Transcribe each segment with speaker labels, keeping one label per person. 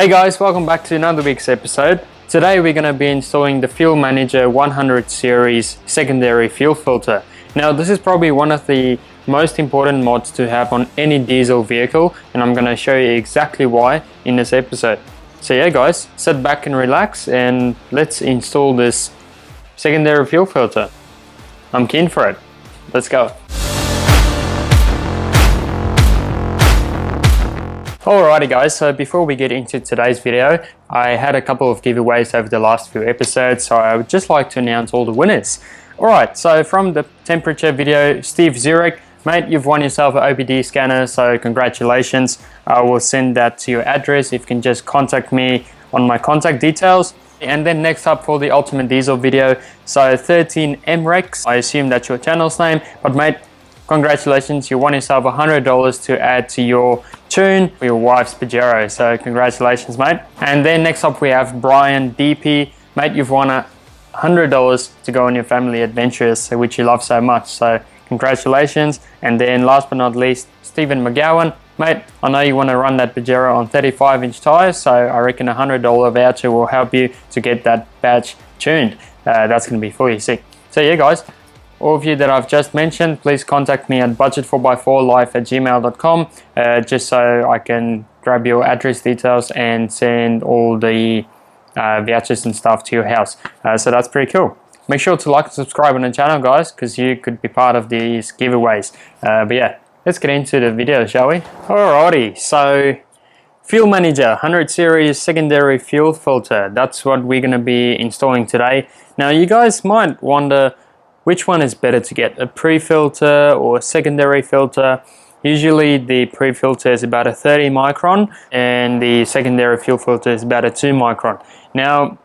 Speaker 1: Hey guys, welcome back to another week's episode. Today we're going to be installing the Fuel Manager 100 series secondary fuel filter. Now this is probably one of the most important mods to have on any diesel vehicle, and I'm going to show you exactly why in this episode. So yeah guys, sit back and relax and let's install this secondary fuel filter. I'm keen for it. Let's go. Alrighty guys, so before we get into today's video, I had a couple of giveaways over the last few episodes, so I would just like to announce all the winners. Alright, so from the temperature video, Steve Zurich, mate, you've won yourself an OBD scanner, so congratulations. I will send that to your address. If you can just contact me on my contact details. And then next up for the Ultimate Diesel video, so 13 MREX, I assume that's your channel's name, but mate, congratulations, you won yourself $100 to add to your tune for your wife's Pajero, so congratulations mate. And then next up we have Brian DP, mate, you've won $100 to go on your family adventures, which you love so much, so congratulations. And then last but not least, Stephen McGowan, mate, I know you want to run that Pajero on 35-inch tires, so I reckon a $100 voucher will help you to get that badge tuned. That's going to be fully sick. So yeah guys, all of you that I've just mentioned, please contact me at budget4x4life@gmail.com just so I can grab your address details and send all the vouchers and stuff to your house. So that's pretty cool. Make sure to like and subscribe on the channel guys, because you could be part of these giveaways. But yeah, let's get into the video, shall we? Alrighty, so Fuel Manager 100 series secondary fuel filter. That's what we're going to be installing today. Now you guys might wonder, which one is better to get, a pre-filter or a secondary filter? Usually the pre-filter is about a 30 micron and the secondary fuel filter is about a 2 micron. Now,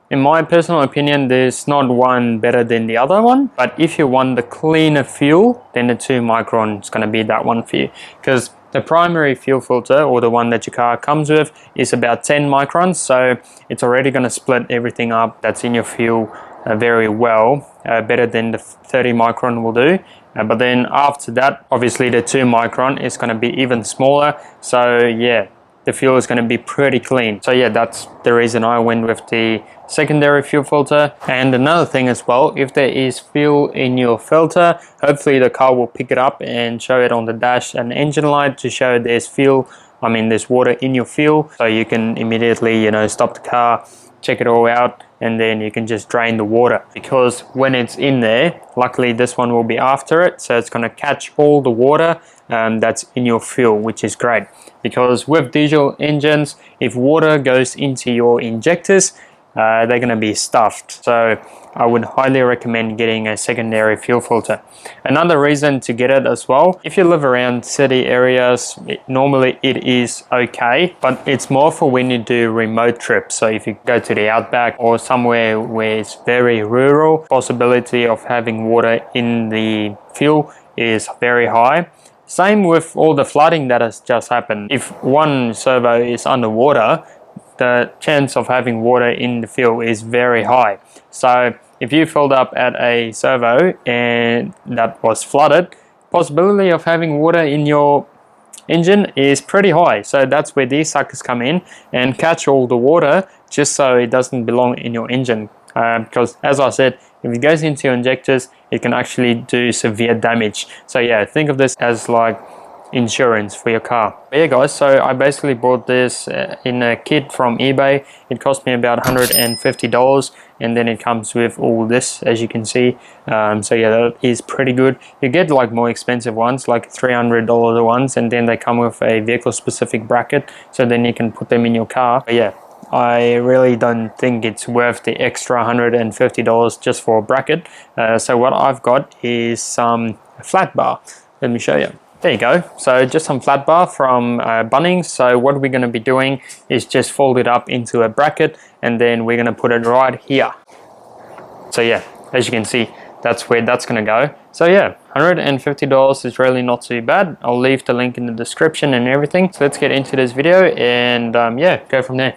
Speaker 1: in my personal opinion, there's not one better than the other one, but if you want the cleaner fuel, then the 2 micron is going to be that one for you, because the primary fuel filter, or the one that your car comes with, is about 10 microns, so it's already going to split everything up that's in your fuel very well, better than the 30 micron will do. But then after that, obviously the 2 micron is going to be even smaller, so yeah, the fuel is going to be pretty clean. So yeah, that's the reason I went with the secondary fuel filter. And another thing as well, if there is fuel in your filter, hopefully the car will pick it up and show it on the dash and engine light to show there's fuel, there's water in your fuel, so you can immediately, stop the car, check it all out, and then you can just drain the water, because when it's in there, luckily this one will be after it, so it's going to catch all the water that's in your fuel, which is great, because with diesel engines, if water goes into your injectors, they're going to be stuffed. So I would highly recommend getting a secondary fuel filter. Another reason to get it as well, if you live around city areas, normally it is okay, but it's more for when you do remote trips. So if you go to the outback or somewhere where it's very rural, possibility of having water in the fuel is very high. Same with all the flooding that has just happened. If one servo is underwater, the chance of having water in the fuel is very high. So if you filled up at a servo and that was flooded, possibility of having water in your engine is pretty high. So that's where these suckers come in and catch all the water, just so it doesn't belong in your engine. Because as I said, if it goes into your injectors, it can actually do severe damage. So yeah, think of this as like insurance for your car. But yeah guys, so I basically bought this in a kit from eBay. It cost me about $150, and then it comes with all this, as you can see. So yeah, that is pretty good. You get like more expensive ones, like $300 ones, and then they come with a vehicle specific bracket, so then you can put them in your car. But yeah, I really don't think it's worth the extra $150 just for a bracket. So what I've got is some flat bar. Let me show you. There you go. So just some flat bar from Bunnings. So what we're going to be doing is just fold it up into a bracket, and then we're going to put it right here. So yeah, as you can see, that's where that's going to go. So yeah, $150 is really not too bad. I'll leave the link in the description and everything. So let's get into this video and yeah, go from there.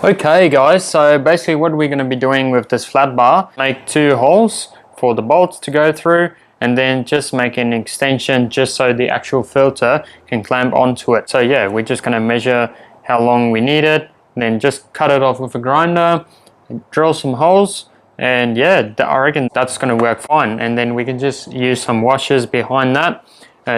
Speaker 1: Okay guys, so basically what we're going to be doing with this flat bar, make 2 holes for the bolts to go through, and then just make an extension just so the actual filter can clamp onto it. So yeah, we're just going to measure how long we need it, and then just cut it off with a grinder and drill some holes. And yeah, I reckon that's going to work fine. And then we can just use some washers behind that,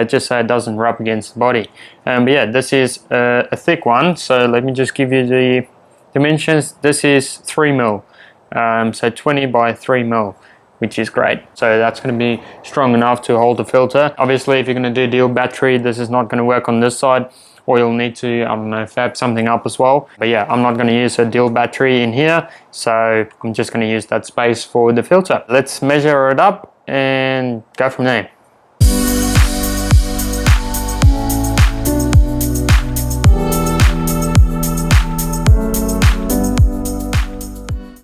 Speaker 1: just so it doesn't rub against the body. But yeah, this is a thick one, so let me just give you the dimensions. This is 3 mil, so 20 by 3 mil, which is great. So that's going to be strong enough to hold the filter. Obviously, if you're going to do dual battery, this is not going to work on this side, or you'll need to, I don't know, fab something up as well. But yeah, I'm not going to use a dual battery in here, so I'm just going to use that space for the filter. Let's measure it up and go from there.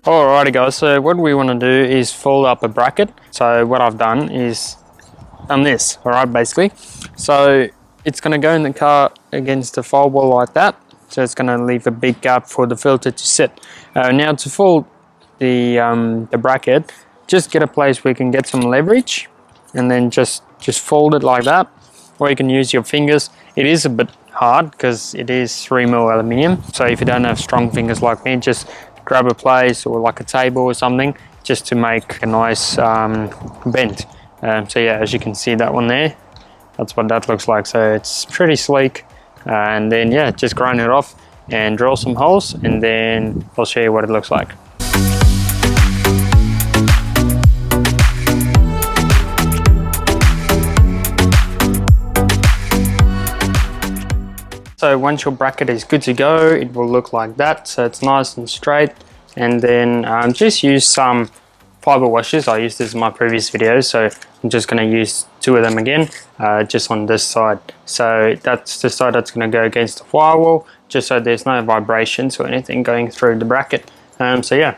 Speaker 1: Alrighty guys, so what we want to do is fold up a bracket. So what I've done is this, alright, basically. So it's going to go in the car against the firewall like that. So it's going to leave a big gap for the filter to sit. Now to fold the bracket, just get a place where you can get some leverage, and then just fold it like that. Or you can use your fingers. It is a bit hard because it is 3 mil aluminium. So if you don't have strong fingers like me, just grab a place or like a table or something just to make a nice bend. So yeah, as you can see that one there, that's what that looks like. So it's pretty sleek, and then yeah, just grind it off and drill some holes, and then I'll show you what it looks like. So once your bracket is good to go, it will look like that. So it's nice and straight. And then just use some fiber washers. I used this in my previous video, so I'm just going to use 2 of them again, just on this side. So that's the side that's going to go against the firewall, just so there's no vibrations or anything going through the bracket. So yeah,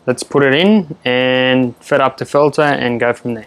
Speaker 1: let's put it in and fit up the filter and go from there.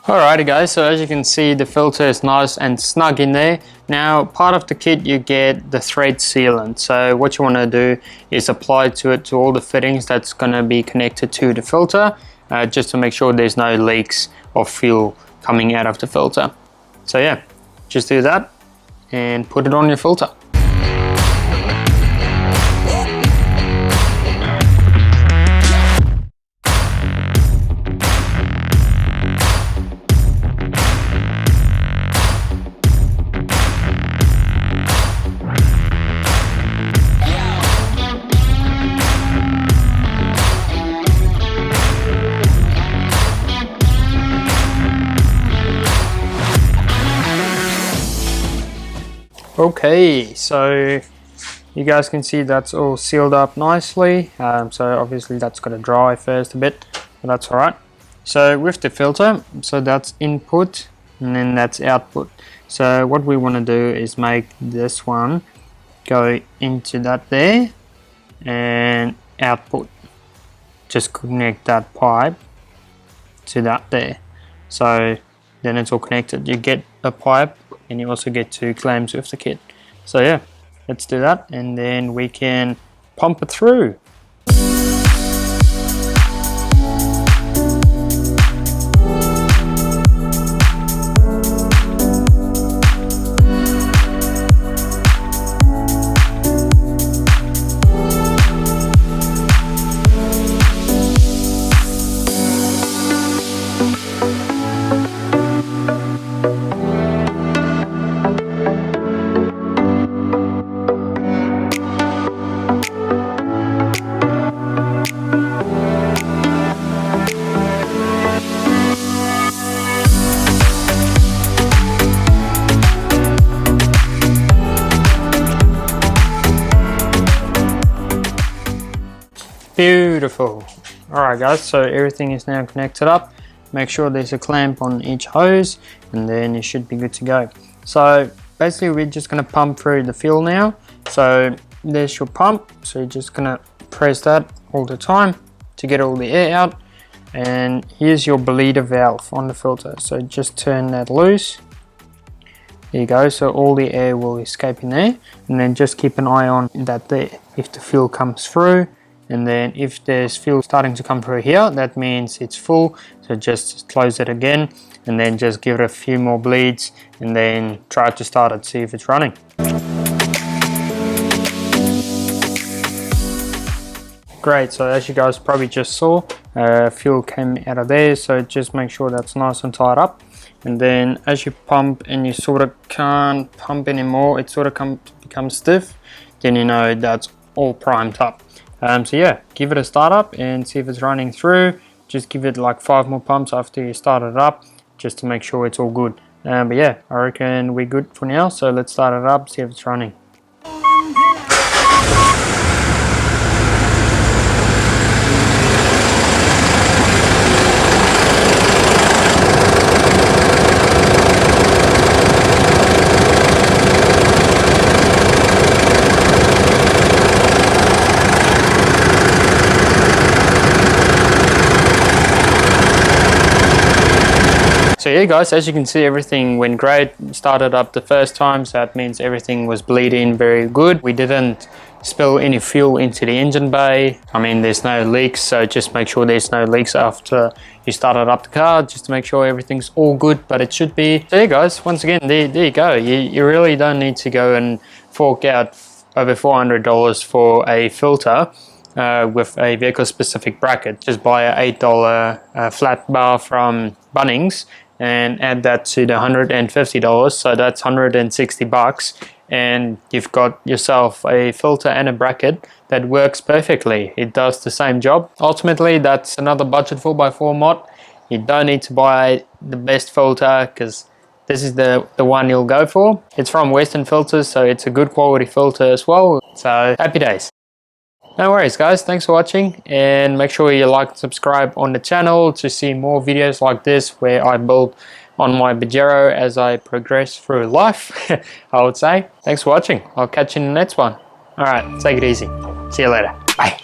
Speaker 1: Alrighty guys, so as you can see, the filter is nice and snug in there. Now, part of the kit you get the thread sealant. So what you want to do is apply to it to all the fittings that's going to be connected to the filter, just to make sure there's no leaks of fuel coming out of the filter. So yeah, just do that and put it on your filter. Okay, so you guys can see that's all sealed up nicely. So obviously that's got to dry first a bit, but that's all right. So with the filter, so that's input and then that's output. So what we want to do is make this one go into that there and output. Just connect that pipe to that there. So then it's all connected. You get a pipe and you also get 2 clamps with the kit. So yeah, let's do that and then we can pump it through. Beautiful. Alright guys, so everything is now connected up. make sure there's a clamp on each hose, and then it should be good to go. So basically we're just going to pump through the fuel now. So there's your pump, so you're just going to press that all the time to get all the air out. And here's your bleeder valve on the filter, so just turn that loose. There you go, so all the air will escape in there, and then just keep an eye on that there if the fuel comes through. And then if there's fuel starting to come through here, that means it's full, so just close it again and then just give it a few more bleeds and then try to start it, see if it's running. Great, so as you guys probably just saw, fuel came out of there, so just make sure that's nice and tied up. And then as you pump and you sort of can't pump anymore, it sort of becomes stiff, then you know that's all primed up. So yeah, give it a start up and see if it's running through. Just give it like 5 more pumps after you start it up, just to make sure it's all good. But yeah, I reckon we're good for now, so let's start it up, see if it's running. So yeah guys, as you can see, everything went great. Started up the first time, so that means everything was bleeding very good. We didn't spill any fuel into the engine bay. I mean, there's no leaks, so just make sure there's no leaks after you started up the car, just to make sure everything's all good, but it should be. So yeah guys, once again, there you go. You really don't need to go and fork out over $400 for a filter with a vehicle specific bracket. Just buy a $8 flat bar from Bunnings and add that to the $150, so that's 160 bucks, and you've got yourself a filter and a bracket that works perfectly. It does the same job. Ultimately, that's another budget 4x4 mod. You don't need to buy the best filter, because this is the one you'll go for. It's from Western Filters, so it's a good quality filter as well. So happy days. No worries guys, thanks for watching, and make sure you like and subscribe on the channel to see more videos like this where I build on my Pajero as I progress through life, I would say. Thanks for watching. I'll catch you in the next one. Alright, take it easy. See you later. Bye.